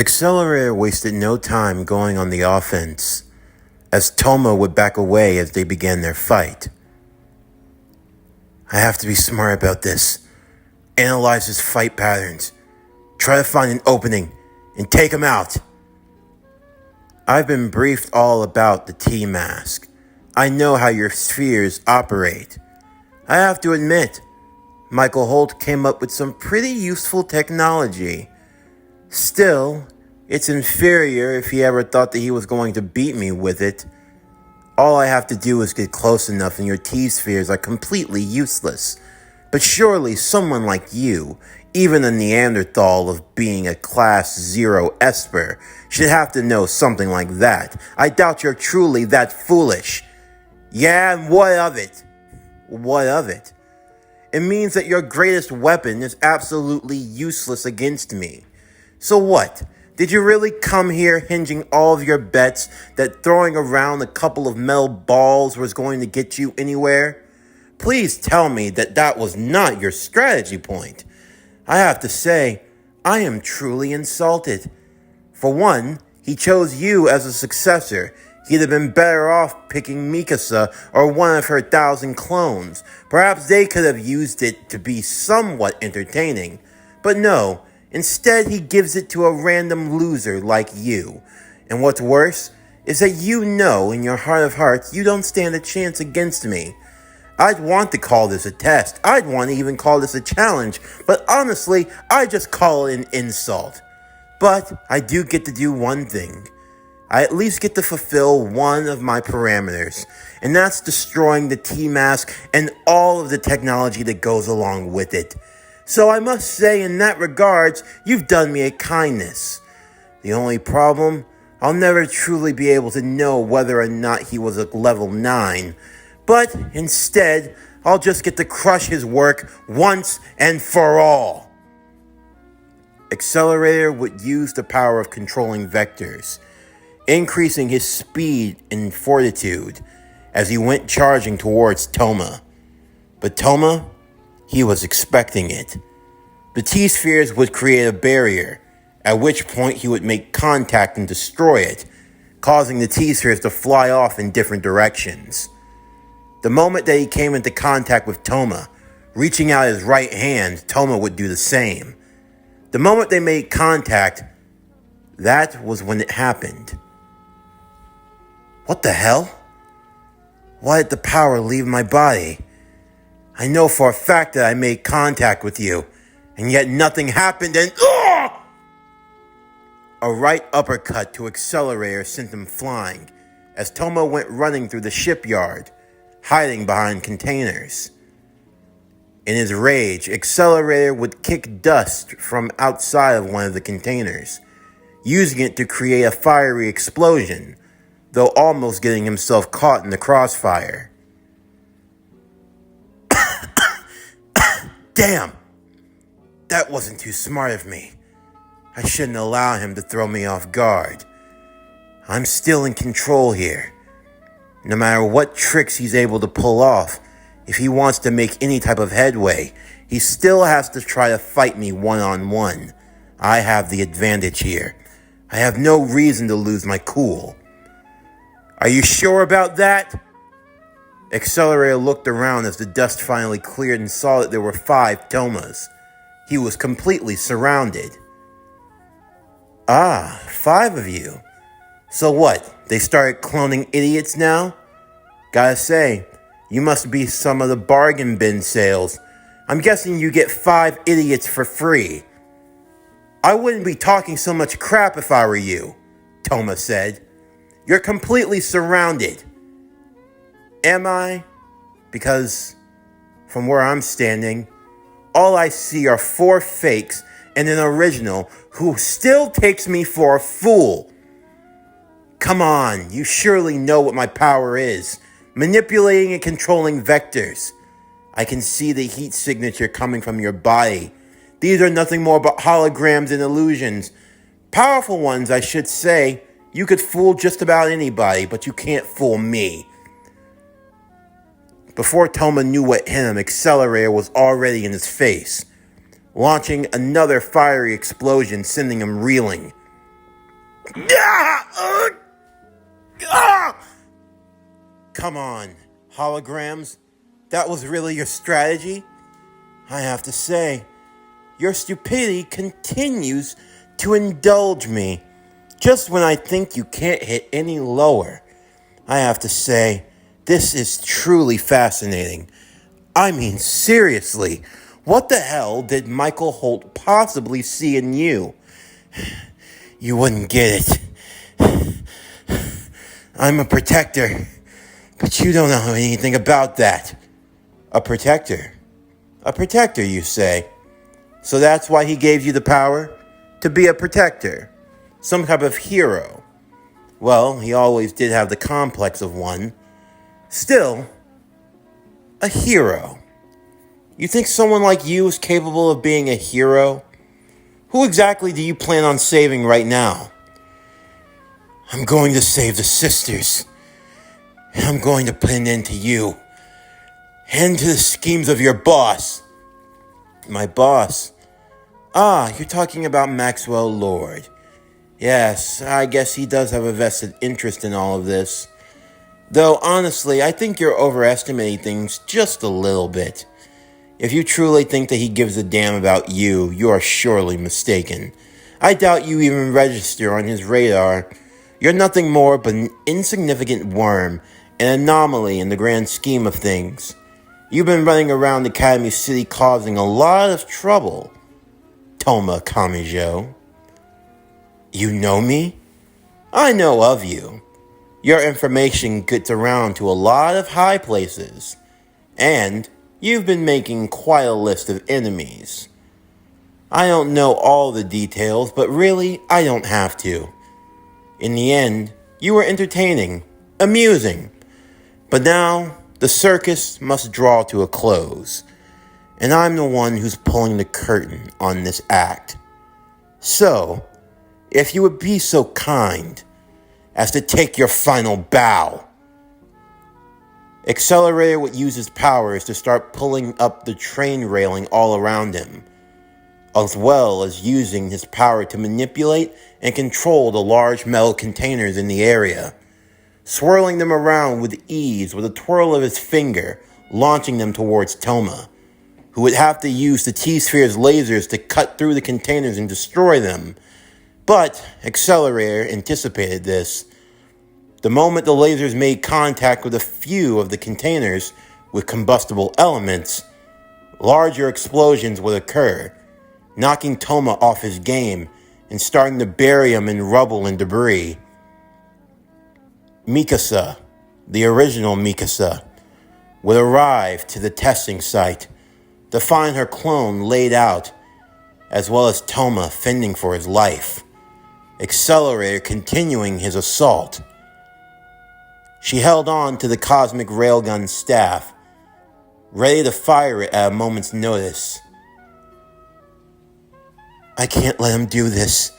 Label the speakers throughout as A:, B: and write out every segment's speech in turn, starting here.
A: Accelerator wasted no time going on the offense, as Touma would back away as they began their fight. I have to be smart about this. Analyze his fight patterns. Try to find an opening and take him out. I've been briefed all about the T-Mask. I know how your spheres operate. I have to admit, Michael Holt came up with some pretty useful technology. Still, it's inferior if he ever thought that he was going to beat me with it. All I have to do is get close enough and your T-spheres are completely useless. But surely someone like you, even a Neanderthal of being a Class 0 Esper, should have to know something like that. I doubt you're truly that foolish. Yeah, and what of it? What of it? It means that your greatest weapon is absolutely useless against me. So what? Did you really come here hinging all of your bets that throwing around a couple of metal balls was going to get you anywhere? Please tell me that that was not your strategy point. I have to say, I am truly insulted. For one, he chose you as a successor. He'd have been better off picking Mikasa or one of her 1,000 clones. Perhaps they could have used it to be somewhat entertaining. But no, instead he gives it to a random loser like you. And what's worse is that you know in your heart of hearts you don't stand a chance against me. I'd want to call this a test. I'd want to even call this a challenge. But honestly, I just call it an insult. But I do get to do one thing. I at least get to fulfill one of my parameters, and that's destroying the T-Mask and all of the technology that goes along with it. So I must say, in that regards, you've done me a kindness. The only problem, I'll never truly be able to know whether or not he was a level 9, but instead, I'll just get to crush his work once and for all. Accelerator would use the power of controlling vectors, increasing his speed and fortitude as he went charging towards Touma. But Touma, he was expecting it. The T-spheres would create a barrier, at which point he would make contact and destroy it, causing the T-spheres to fly off in different directions. The moment that he came into contact with Touma, reaching out his right hand, Touma would do the same. The moment they made contact, that was when it happened. What the hell? Why did the power leave my body? I know for a fact that I made contact with you, and yet nothing happened and... A right uppercut to Accelerator sent him flying, as Touma went running through the shipyard, hiding behind containers. In his rage, Accelerator would kick dust from outside of one of the containers, using it to create a fiery explosion, though almost getting himself caught in the crossfire. Damn! That wasn't too smart of me. I shouldn't allow him to throw me off guard. I'm still in control here. No matter what tricks he's able to pull off, if he wants to make any type of headway, he still has to try to fight me one-on-one. I have the advantage here. I have no reason to lose my cool. Are you sure about that? Accelerator looked around as the dust finally cleared and saw that there were 5 Toumas. He was completely surrounded. Ah, 5 of you. So what, they started cloning idiots now? Gotta say, you must be some of the bargain bin sales. I'm guessing you get 5 idiots for free. I wouldn't be talking so much crap if I were you, Touma said. You're completely surrounded. Am I? Because from where I'm standing, all I see are 4 fakes and an original who still takes me for a fool. Come on, you surely know what my power is. Manipulating and controlling vectors. I can see the heat signature coming from your body. These are nothing more but holograms and illusions. Powerful ones, I should say. You could fool just about anybody, but you can't fool me. Before Touma knew what hit him, Accelerator was already in his face, launching another fiery explosion, sending him reeling. Ah! Ah! Come on, holograms. That was really your strategy? I have to say, your stupidity continues to indulge me. Just when I think you can't hit any lower. I have to say, this is truly fascinating. I mean, seriously, what the hell did Michael Holt possibly see in you? You wouldn't get it. I'm a protector, but you don't know anything about that. A protector? A protector, you say? So that's why he gave you the power? To be a protector? Some type of hero? Well, he always did have the complex of one. Still, a hero. You think someone like you is capable of being a hero? Who exactly do you plan on saving right now? I'm going to save the sisters. And I'm going to put an end to you. And to the schemes of your boss. My boss? Ah, you're talking about Maxwell Lord. Yes, I guess he does have a vested interest in all of this. Though, honestly, I think you're overestimating things just a little bit. If you truly think that he gives a damn about you, you are surely mistaken. I doubt you even register on his radar. You're nothing more but an insignificant worm, an anomaly in the grand scheme of things. You've been running around Academy City causing a lot of trouble. Touma Kamijo. You know me? I know of you. Your information gets around to a lot of high places. And you've been making quite a list of enemies. I don't know all the details, but really, I don't have to. In the end, you were entertaining, amusing. But now, the circus must draw to a close. And I'm the one who's pulling the curtain on this act. So, if you would be so kind as to take your final bow. Accelerator would use his powers to start pulling up the train railing all around him, as well as using his power to manipulate and control the large metal containers in the area, swirling them around with ease with a twirl of his finger, launching them towards Touma, who would have to use the T-Sphere's lasers to cut through the containers and destroy them. But Accelerator anticipated this. The moment the lasers made contact with a few of the containers with combustible elements, larger explosions would occur, knocking Touma off his game and starting to bury him in rubble and debris. Mikasa, the original Mikasa, would arrive to the testing site to find her clone laid out, as well as Touma fending for his life. Accelerator continuing his assault. She held on to the cosmic railgun staff, ready to fire it at a moment's notice. I can't let him do this.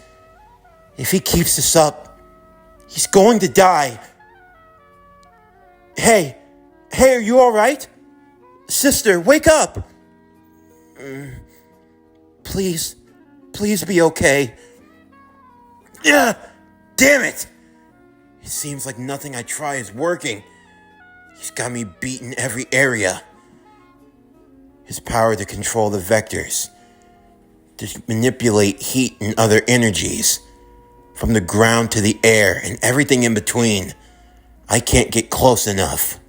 A: If he keeps this up, he's going to die. Hey, are you all right? Sister, wake up. Please be okay. Yeah, damn it. It seems like nothing I try is working. He's got me beat in every area. His power to control the vectors, to manipulate heat and other energies, from the ground to the air and everything in between. I can't get close enough.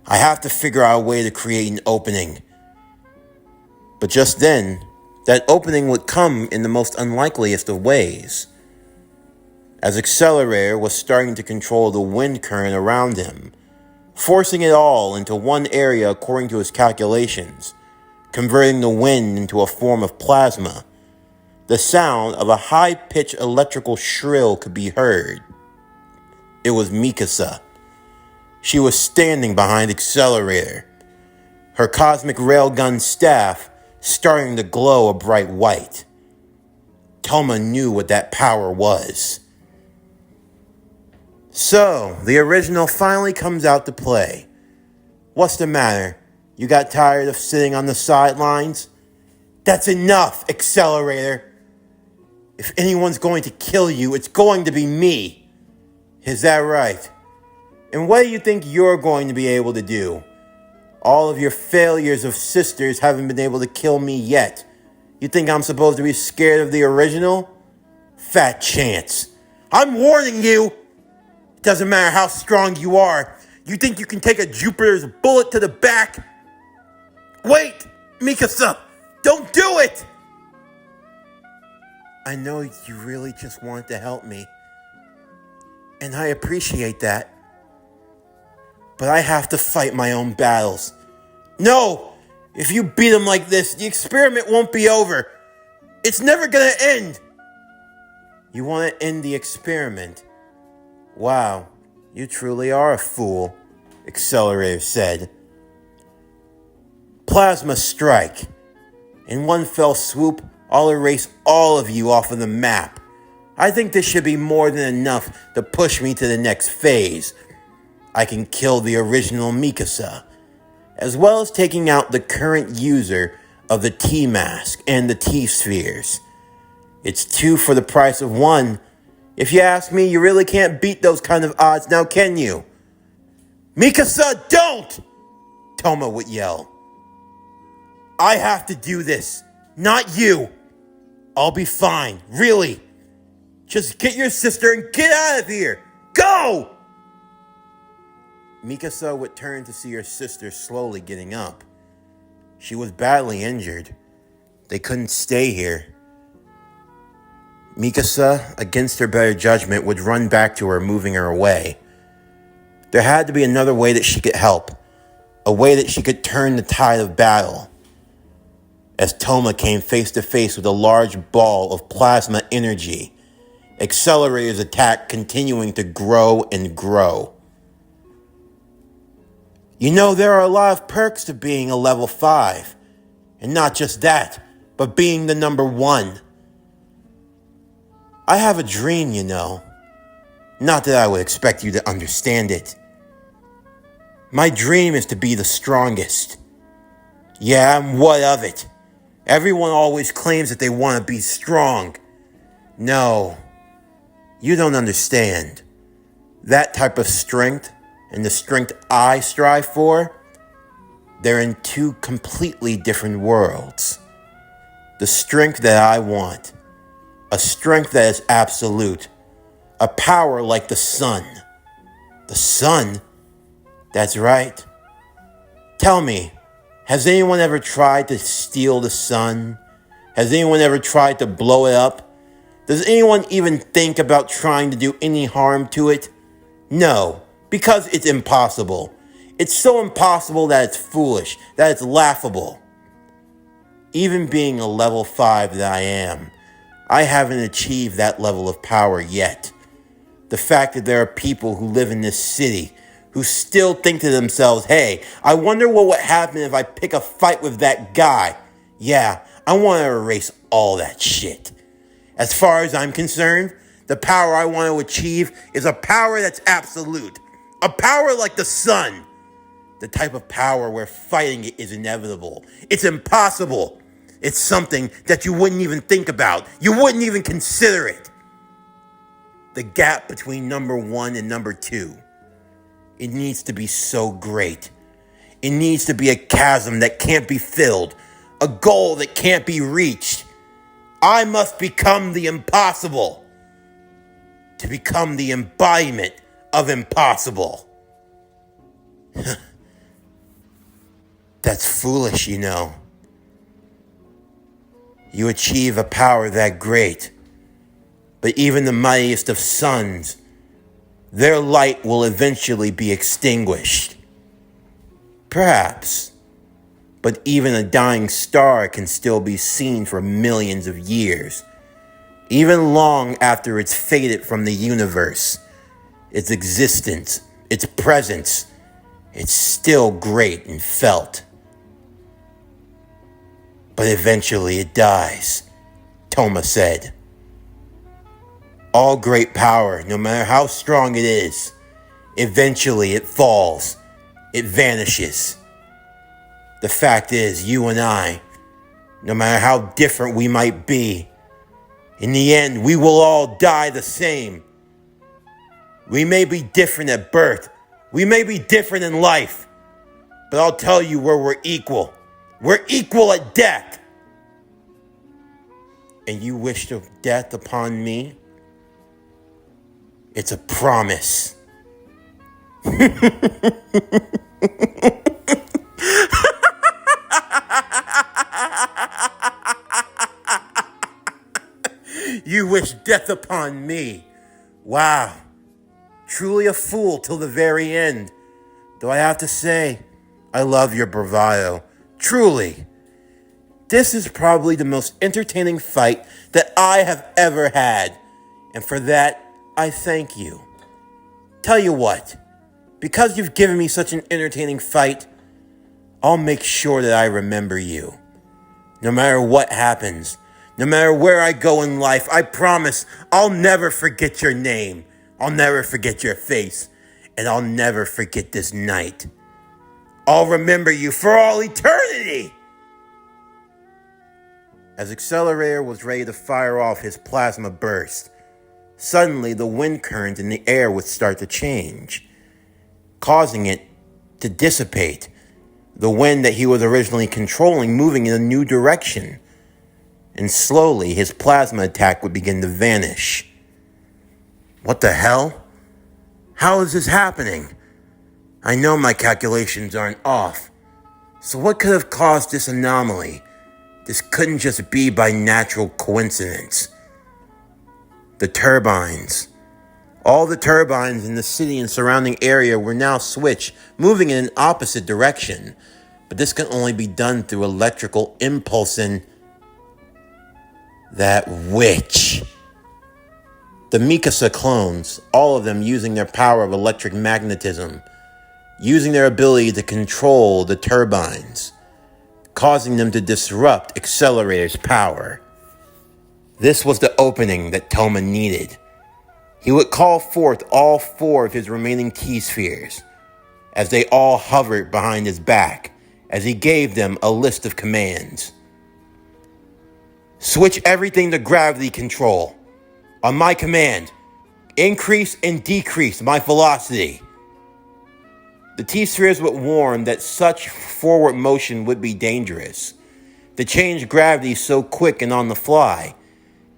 A: I have to figure out a way to create an opening. But just then, that opening would come in the most unlikeliest of ways. As Accelerator was starting to control the wind current around him, forcing it all into one area according to his calculations, converting the wind into a form of plasma. The sound of a high-pitched electrical shrill could be heard. It was Mikasa. She was standing behind Accelerator, her cosmic railgun staff starting to glow a bright white. Touma knew what that power was. So, the original finally comes out to play. What's the matter? You got tired of sitting on the sidelines? That's enough, Accelerator. If anyone's going to kill you, it's going to be me. Is that right? And what do you think you're going to be able to do? All of your failures of sisters haven't been able to kill me yet. You think I'm supposed to be scared of the original? Fat chance. I'm warning you. It doesn't matter how strong you are. You think you can take a Jupiter's bullet to the back? Wait, Mikasa, don't do it! I know you really just want to help me. And I appreciate that. But I have to fight my own battles. No! If you beat him like this, the experiment won't be over. It's never gonna end. You want to end the experiment? Wow, you truly are a fool, Accelerator said. Plasma strike. In one fell swoop, I'll erase all of you off of the map. I think this should be more than enough to push me to the next phase. I can kill the original Mikasa, as well as taking out the current user of the T-Mask and the T-Spheres. It's 2 for the price of 1. If you ask me, you really can't beat those kind of odds now, can you? Mikasa, don't! Touma would yell. I have to do this, not you. I'll be fine, really. Just get your sister and get out of here. Go! Mikasa would turn to see her sister slowly getting up. She was badly injured. They couldn't stay here. Mikasa, against her better judgment, would run back to her, moving her away. There had to be another way that she could help. A way that she could turn the tide of battle. As Touma came face to face with a large ball of plasma energy, Accelerator's attack continuing to grow and grow. You know, there are a lot of perks to being a level 5. And not just that, but being the number 1. I have a dream, you know. Not that I would expect you to understand it. My dream is to be the strongest. Yeah, and what of it? Everyone always claims that they want to be strong. No, you don't understand. That type of strength and the strength I strive for, they're in 2 completely different worlds. The strength that I want, a strength that is absolute, a power like the sun. The sun? That's right. Tell me, has anyone ever tried to steal the sun? Has anyone ever tried to blow it up? Does anyone even think about trying to do any harm to it? No, because it's impossible. It's so impossible that it's foolish, that it's laughable. Even being a level 5 that I am, I haven't achieved that level of power yet. The fact that there are people who live in this city who still think to themselves, hey, I wonder what would happen if I pick a fight with that guy. Yeah, I want to erase all that shit. As far as I'm concerned, the power I want to achieve is a power that's absolute. A power like the sun. The type of power where fighting it is inevitable. It's impossible. It's something that you wouldn't even think about. You wouldn't even consider it. The gap between number 1 and number 2. It needs to be so great. It needs to be a chasm that can't be filled. A goal that can't be reached. I must become the impossible. To become the embodiment of impossible. That's foolish, you know. You achieve a power that great, but even the mightiest of suns, their light will eventually be extinguished. Perhaps, but even a dying star can still be seen for millions of years. Even long after it's faded from the universe, its existence, its presence, it's still great and felt. But eventually it dies, Touma said. All great power, no matter how strong it is, eventually it falls, it vanishes. The fact is, you and I, no matter how different we might be, In the end, we will all die the same. We may be different at birth. We may be different in life. But I'll tell you where we're equal. We're equal at death. And you wish death upon me? It's a promise. You wish death upon me. Wow. Truly a fool till the very end. Though I have to say, I love your bravado. Truly. This is probably the most entertaining fight that I have ever had. And for that, I thank you. Tell you what, because you've given me such an entertaining fight, I'll make sure that I remember you. No matter what happens, no matter where I go in life, I promise I'll never forget your name. I'll never forget your face. And I'll never forget this night. I'll remember you for all eternity. As Accelerator was ready to fire off his plasma burst, suddenly the wind current in the air would start to change, causing it to dissipate. The wind that he was originally controlling moving in a new direction. And slowly his plasma attack would begin to vanish. What the hell? How is this happening? I know my calculations aren't off. So what could have caused this anomaly? This couldn't just be by natural coincidence. The turbines. All the turbines in the city and surrounding area were now switched, moving in an opposite direction. But this can only be done through electrical impulse and that witch. The Mikasa clones, all of them using their power of electric magnetism, using their ability to control the turbines, causing them to disrupt Accelerator's power. This was the opening that Touma needed. He would call forth all 4 of his remaining T-spheres, as they all hovered behind his back, as he gave them a list of commands. Switch everything to gravity control. On my command, increase and decrease my velocity. The T-spheres would warn that such forward motion would be dangerous. To change gravity so quick and on the fly,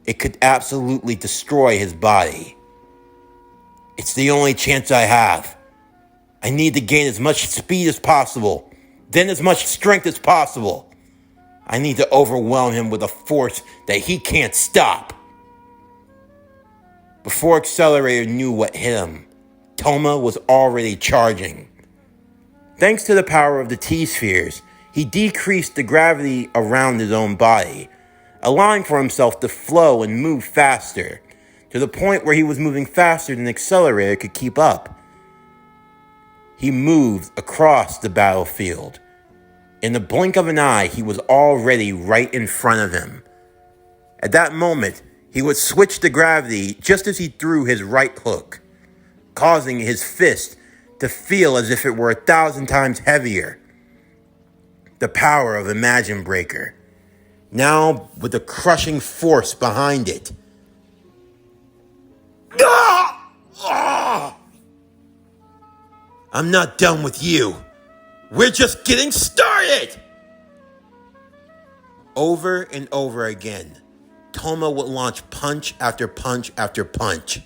A: it could absolutely destroy his body. It's the only chance I have. I need to gain as much speed as possible, then as much strength as possible. I need to overwhelm him with a force that he can't stop. Before Accelerator knew what hit him, Touma was already charging. Thanks to the power of the T-spheres, he decreased the gravity around his own body, allowing for himself to flow and move faster, to the point where he was moving faster than Accelerator could keep up. He moved across the battlefield. In the blink of an eye, he was already right in front of him. At that moment, he would switch the gravity just as he threw his right hook, causing his fist to feel as if it were 1,000 times heavier. The power of Imagine Breaker, now with the crushing force behind it. I'm not done with you. We're just getting started! Over and over again, Touma would launch punch after punch after punch.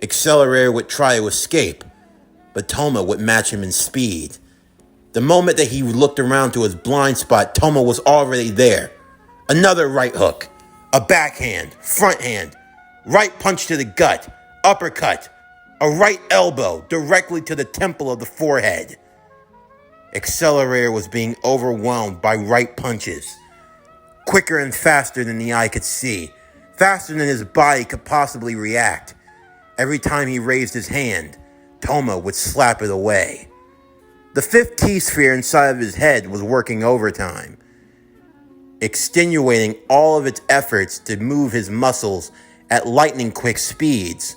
A: Accelerator would try to escape, but Touma would match him in speed. The moment that he looked around to his blind spot, Touma was already there. Another right hook, a backhand, front hand, right punch to the gut, uppercut, a right elbow directly to the temple of the forehead. Accelerator was being overwhelmed by right punches, quicker and faster than the eye could see, faster than his body could possibly react. Every time he raised his hand, Touma would slap it away. The 5th T-sphere inside of his head was working overtime, extenuating all of its efforts to move his muscles at lightning-quick speeds,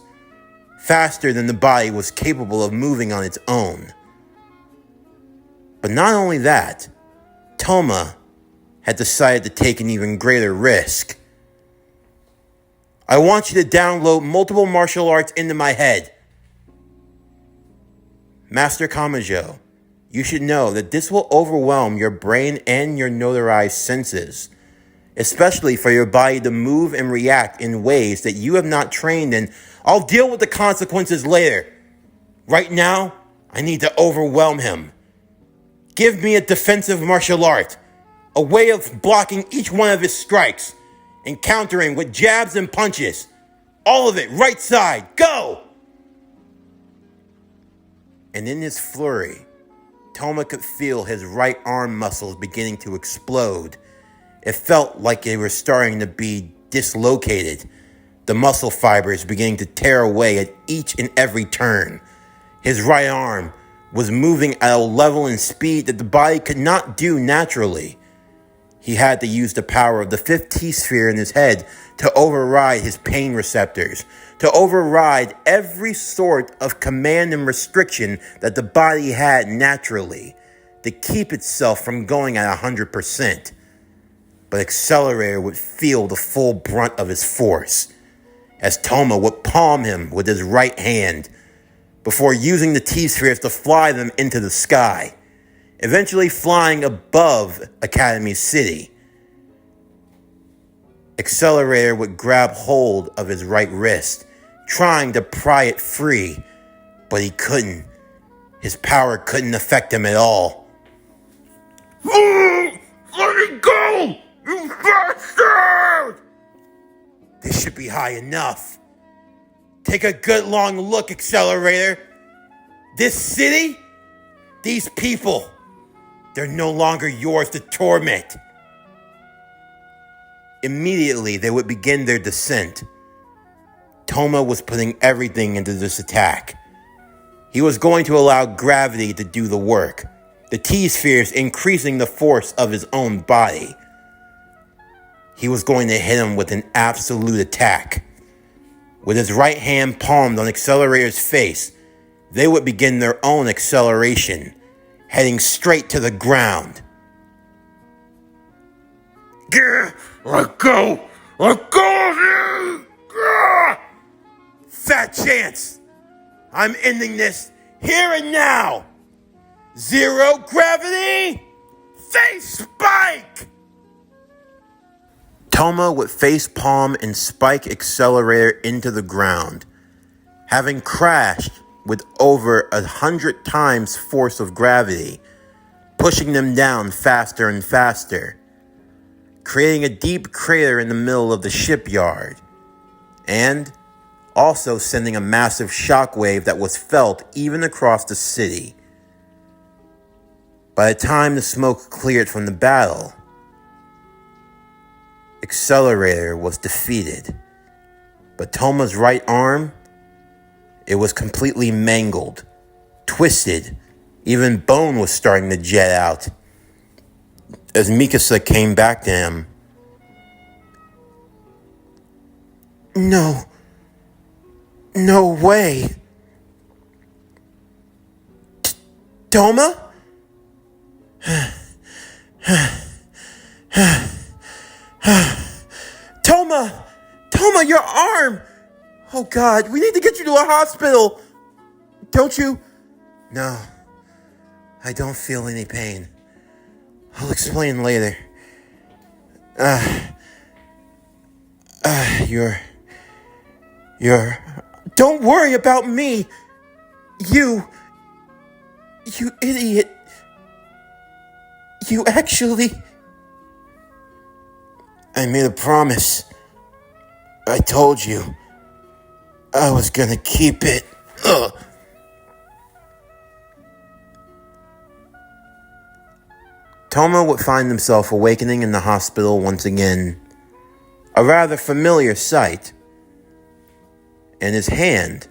A: faster than the body was capable of moving on its own. But not only that, Touma had decided to take an even greater risk. I want you to download multiple martial arts into my head. Master Kamijo, you should know that this will overwhelm your brain and your notarized senses, especially for your body to move and react in ways that you have not trained in. I'll deal with the consequences later. Right now, I need to overwhelm him. Give me a defensive martial art, a way of blocking each one of his strikes and countering with jabs and punches. All of it, right side, go! And in his flurry, Touma could feel his right arm muscles beginning to explode. It felt like they were starting to be dislocated, the muscle fibers beginning to tear away at each and every turn. His right arm was moving at a level and speed that the body could not do naturally. He had to use the power of the fifth T-sphere in his head to override his pain receptors, to override every sort of command and restriction that the body had naturally, to keep itself from going at 100%. But Accelerator would feel the full brunt of his force, as Touma would palm him with his right hand, before using the T-spheres to fly them into the sky, eventually flying above Academy City. Accelerator would grab hold of his right wrist, trying to pry it free, but he couldn't. His power couldn't affect him at all. Let me go, you bastard! This should be high enough. Take a good long look, Accelerator. This city, these people, they're no longer yours to torment. Immediately, they would begin their descent. Touma was putting everything into this attack. He was going to allow gravity to do the work, the T-spheres increasing the force of his own body. He was going to hit him with an absolute attack. With his right hand palmed on Accelerator's face, they would begin their own acceleration, heading straight to the ground. Let go! Let go of you! Fat chance! I'm ending this here and now! Zero gravity! Face spike! Touma would face palm and spike Accelerator into the ground, having crashed with over 100 times force of gravity, pushing them down faster and faster, creating a deep crater in the middle of the shipyard, and also sending a massive shockwave that was felt even across the city. By the time the smoke cleared from the battle, Accelerator was defeated, but Touma's right arm, it was completely mangled, twisted, even bone was starting to jet out. As Mikasa came back to him, No way. Touma? Touma, your arm! Oh God, we need to get you to a hospital. Don't you? No, I don't feel any pain. I'll explain later. You're... Don't worry about me. You idiot. You actually... I made a promise. I told you I was gonna keep it. Ugh. Touma would find himself awakening in the hospital once again. A rather familiar sight. And his hand,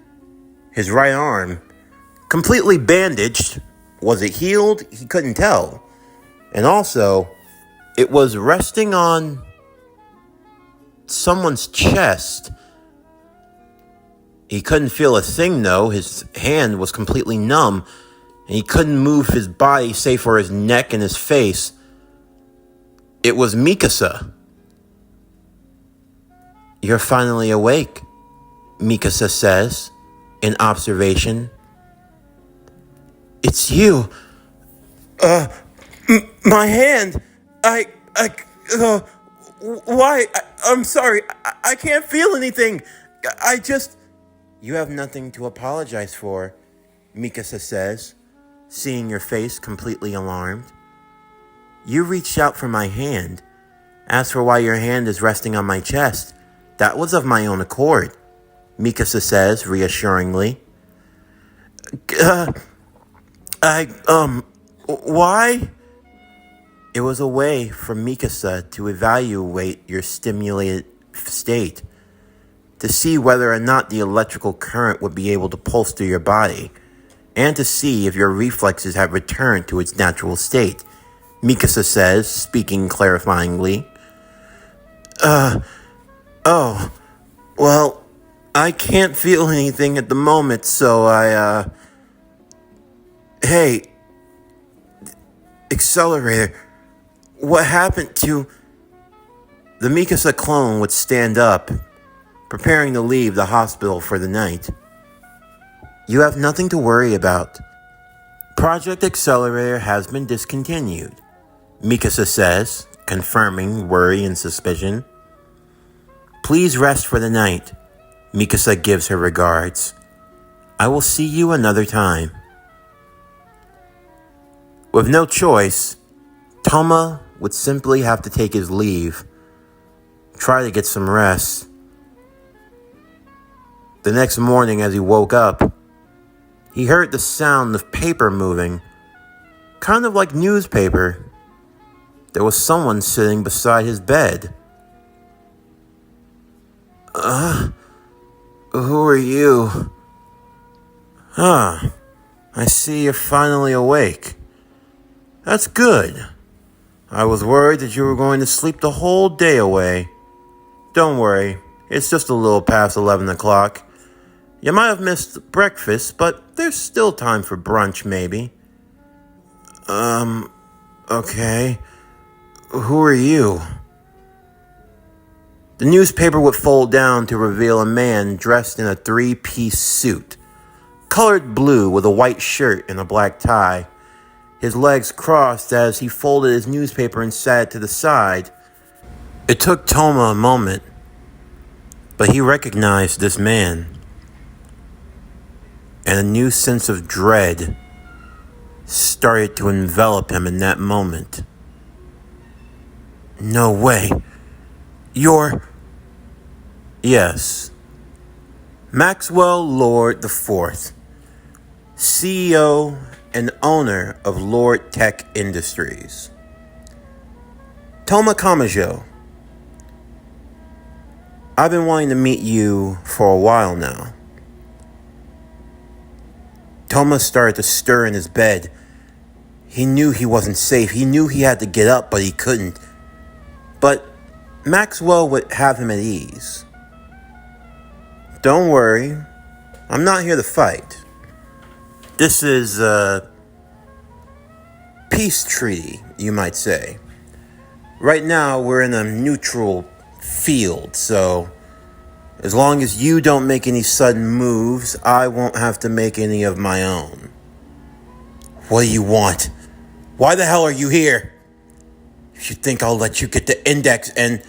A: his right arm, completely bandaged. Was it healed? He couldn't tell. And also, it was resting on someone's chest. He couldn't feel a thing though. His hand was completely numb. And he couldn't move his body save for his neck and his face. It was Mikasa. You're finally awake, Mikasa says, in observation. It's you. My hand. Why? I'm sorry. I can't feel anything. You have nothing to apologize for, Mikasa says, seeing your face completely alarmed. You reached out for my hand. As for why your hand is resting on my chest, that was of my own accord, Mikasa says reassuringly. Why? It was a way for Mikasa to evaluate your stimulated state, to see whether or not the electrical current would be able to pulse through your body, and to see if your reflexes have returned to its natural state, Mikasa says, speaking clarifyingly. Well, I can't feel anything at the moment, so Hey, Accelerator, what happened to... The Mikasa clone would stand up, preparing to leave the hospital for the night. You have nothing to worry about. Project Accelerator has been discontinued, Mikasa says, confirming worry and suspicion. Please rest for the night, Mikasa gives her regards. I will see you another time. With no choice, Touma would simply have to take his leave, try to get some rest. The next morning as he woke up, he heard the sound of paper moving, kind of like newspaper. There was someone sitting beside his bed. Who are you? I see you're finally awake. That's good. I was worried that you were going to sleep the whole day away. Don't worry, it's just a little past 11 o'clock. You might have missed breakfast, but there's still time for brunch, maybe. Okay. Who are you? The newspaper would fold down to reveal a man dressed in a three-piece suit, colored blue with a white shirt and a black tie. His legs crossed as he folded his newspaper and sat it to the side. It took Touma a moment, but he recognized this man, and a new sense of dread started to envelop him in that moment. No way. You're... Yes. Maxwell Lord IV, CEO and owner of Lord Tech Industries. Touma Kamijo, I've been wanting to meet you for a while now. Touma started to stir in his bed. He knew he wasn't safe. He knew he had to get up, but he couldn't. But Maxwell would have him at ease. Don't worry, I'm not here to fight. This is a peace treaty, you might say. Right now, we're in a neutral field, so as long as you don't make any sudden moves, I won't have to make any of my own. What do you want? Why the hell are you here? If you think I'll let you get the index and...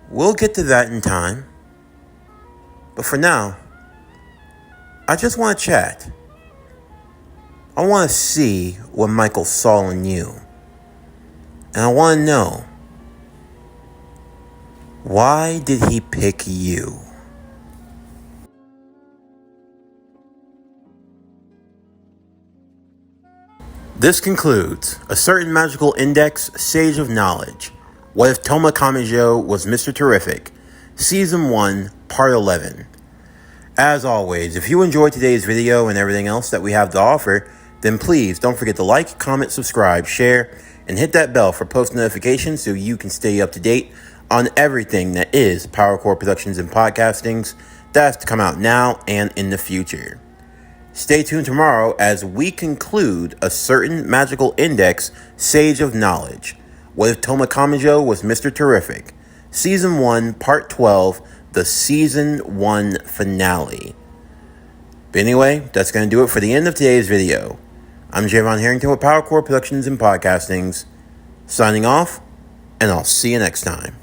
A: We'll get to that in time. But for now, I just want to chat. I want to see what Michael saw in you. And I want to know, why did he pick you? This concludes A Certain Magical Index, Sage of Knowledge. What if Touma Kamijo was Mr. Terrific? Season 1, Part 11. As always, if you enjoyed today's video and everything else that we have to offer, then please don't forget to like, comment, subscribe, share, and hit that bell for post notifications so you can stay up to date on everything that is PowerCore Productions and Podcastings that's to come out now and in the future. Stay tuned tomorrow as we conclude A Certain Magical Index, Sage of Knowledge. What if Touma Kamijo was Mr. Terrific? Season 1, Part 12, the Season 1 finale. But anyway, that's going to do it for the end of today's video. I'm Javon Harrington with Power Core Productions and Podcastings, signing off, and I'll see you next time.